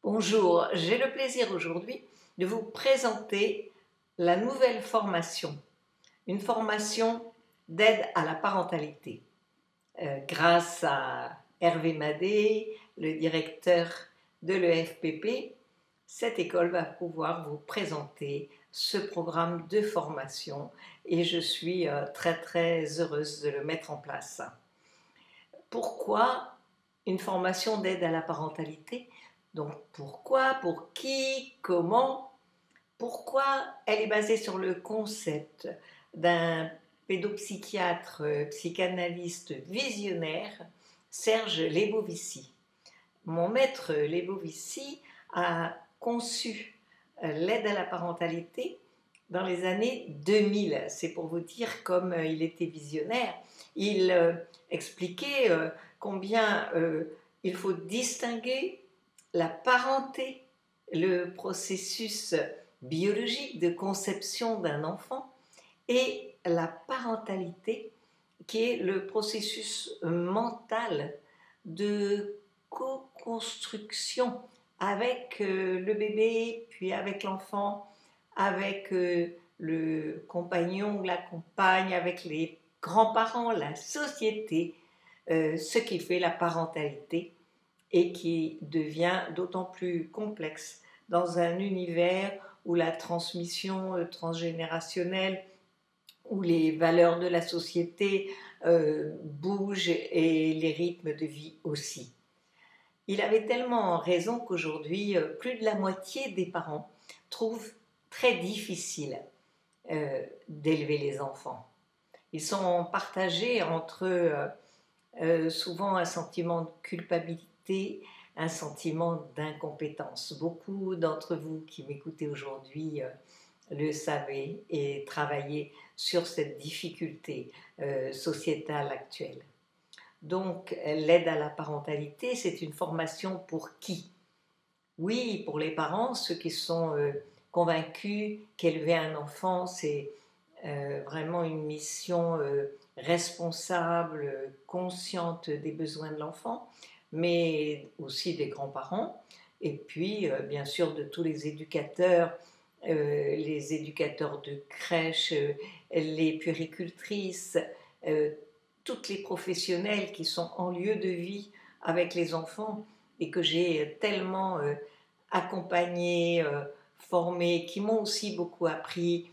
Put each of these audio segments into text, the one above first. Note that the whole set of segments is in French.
Bonjour, j'ai le plaisir aujourd'hui de vous présenter la nouvelle formation, une formation d'aide à la parentalité. Grâce à Hervé Madé, le directeur de l'EFPP, cette école va pouvoir vous présenter ce programme de formation et je suis très heureuse de le mettre en place. Pourquoi une formation d'aide à la parentalité? Donc pourquoi, pour qui, comment? Pourquoi elle est basée sur le concept d'un pédopsychiatre, psychanalyste visionnaire, Serge Lebovici. Mon maître Lebovici a conçu l'aide à la parentalité dans les années 2000. C'est pour vous dire comme il était visionnaire. Il expliquait combien il faut distinguer la parenté, le processus biologique de conception d'un enfant, et la parentalité, qui est le processus mental de co-construction avec le bébé, puis avec l'enfant, avec le compagnon ou la compagne, avec les grands-parents, la société, ce qui fait la parentalité et qui devient d'autant plus complexe dans un univers où la transmission transgénérationnelle, où les valeurs de la société bougent et les rythmes de vie aussi. Il avait tellement raison qu'aujourd'hui, plus de la moitié des parents trouvent très difficile d'élever les enfants. Ils sont partagés entre souvent un sentiment de culpabilité, un sentiment d'incompétence. Beaucoup d'entre vous qui m'écoutez aujourd'hui le savez et travaillez sur cette difficulté sociétale actuelle. Donc, l'aide à la parentalité, c'est une formation pour qui? Oui, pour les parents, ceux qui sont convaincus qu'élever un enfant, c'est vraiment une mission responsable, consciente des besoins de l'enfant, mais aussi des grands-parents, et puis bien sûr de tous les éducateurs de crèche, les puéricultrices, toutes les professionnels qui sont en lieu de vie avec les enfants et que j'ai tellement accompagnés, formés, qui m'ont aussi beaucoup appris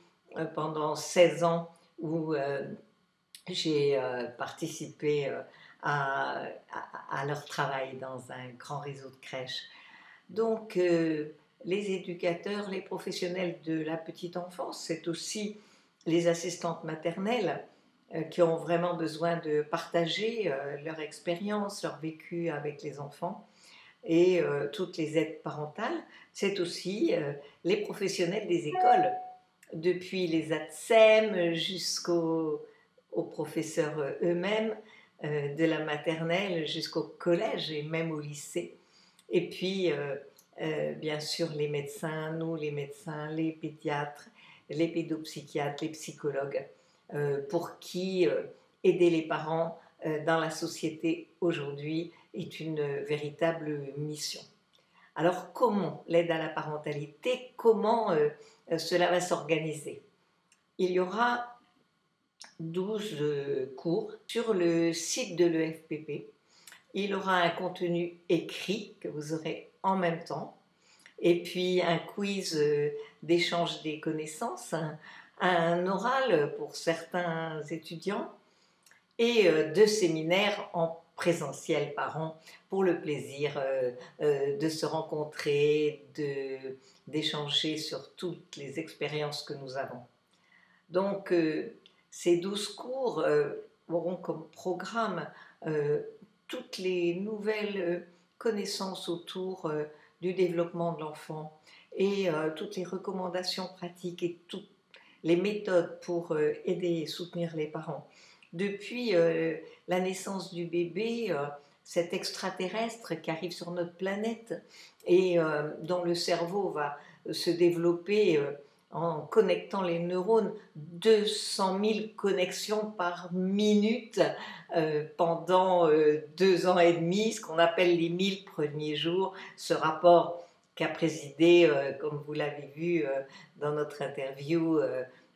pendant 16 ans où j'ai participé à leur travail dans un grand réseau de crèches. Donc, les éducateurs, les professionnels de la petite enfance, c'est aussi les assistantes maternelles qui ont vraiment besoin de partager leur expérience, leur vécu avec les enfants, et toutes les aides parentales. C'est aussi les professionnels des écoles, depuis les ATSEM jusqu'aux professeurs eux-mêmes, de la maternelle jusqu'au collège et même au lycée. Et puis, bien sûr, les médecins, nous les médecins, les pédiatres, les pédopsychiatres, les psychologues, pour qui aider les parents dans la société aujourd'hui est une véritable mission. Alors, comment l'aide à la parentalité, comment cela va s'organiser? Il y aura 12 cours sur le site de l'EFPP. Il aura un contenu écrit que vous aurez en même temps, et puis un quiz d'échange des connaissances, un oral pour certains étudiants, et 2 séminaires en présentiel par an pour le plaisir de se rencontrer, d'échanger sur toutes les expériences que nous avons. Donc, ces 12 cours auront comme programme toutes les nouvelles connaissances autour du développement de l'enfant et toutes les recommandations pratiques et toutes les méthodes pour aider et soutenir les parents. Depuis la naissance du bébé, cet extraterrestre qui arrive sur notre planète et dont le cerveau va se développer en connectant les neurones, 200 000 connexions par minute pendant 2 ans et demi, ce qu'on appelle les 1000 premiers jours. Ce rapport qu'a présidé, comme vous l'avez vu dans notre interview,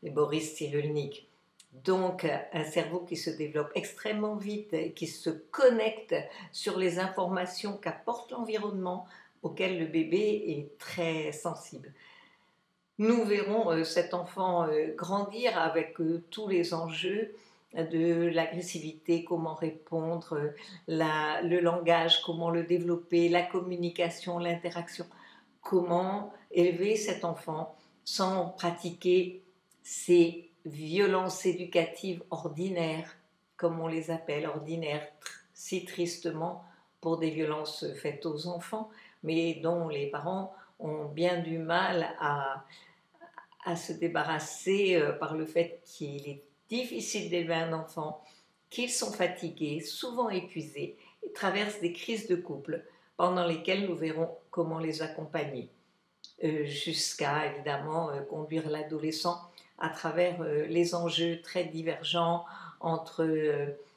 Boris Cyrulnik. Donc, un cerveau qui se développe extrêmement vite, qui se connecte sur les informations qu'apporte l'environnement, auquel le bébé est très sensible. Nous verrons cet enfant grandir avec tous les enjeux de l'agressivité, comment répondre, le langage, comment le développer, la communication, l'interaction, comment élever cet enfant sans pratiquer ces violences éducatives ordinaires, comme on les appelle, ordinaires, si tristement pour des violences faites aux enfants, mais dont les parents ont bien du mal à se débarrasser par le fait qu'il est difficile d'élever un enfant, qu'ils sont fatigués, souvent épuisés, et traversent des crises de couple pendant lesquelles nous verrons comment les accompagner, jusqu'à évidemment conduire l'adolescent à travers les enjeux très divergents entre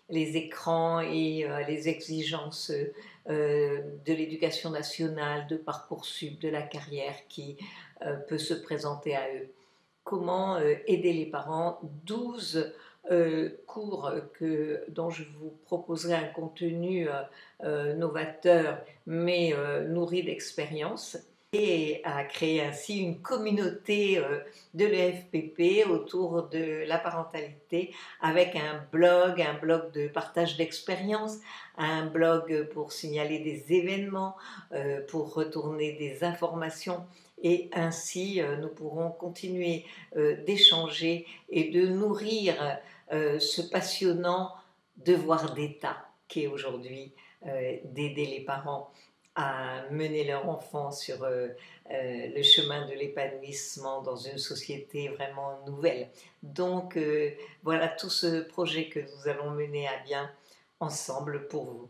les écrans et les exigences de l'éducation nationale, de Parcoursup, de la carrière qui peut se présenter à eux. Comment aider les parents, 12 cours dont je vous proposerai un contenu novateur mais nourri d'expérience, et à créer ainsi une communauté de l'EFPP autour de la parentalité avec un blog de partage d'expériences, un blog pour signaler des événements, pour retourner des informations, et ainsi nous pourrons continuer d'échanger et de nourrir ce passionnant devoir d'État qui est aujourd'hui d'aider les parents à mener leur enfant sur le chemin de l'épanouissement dans une société vraiment nouvelle. Donc voilà tout ce projet que nous allons mener à bien ensemble pour vous.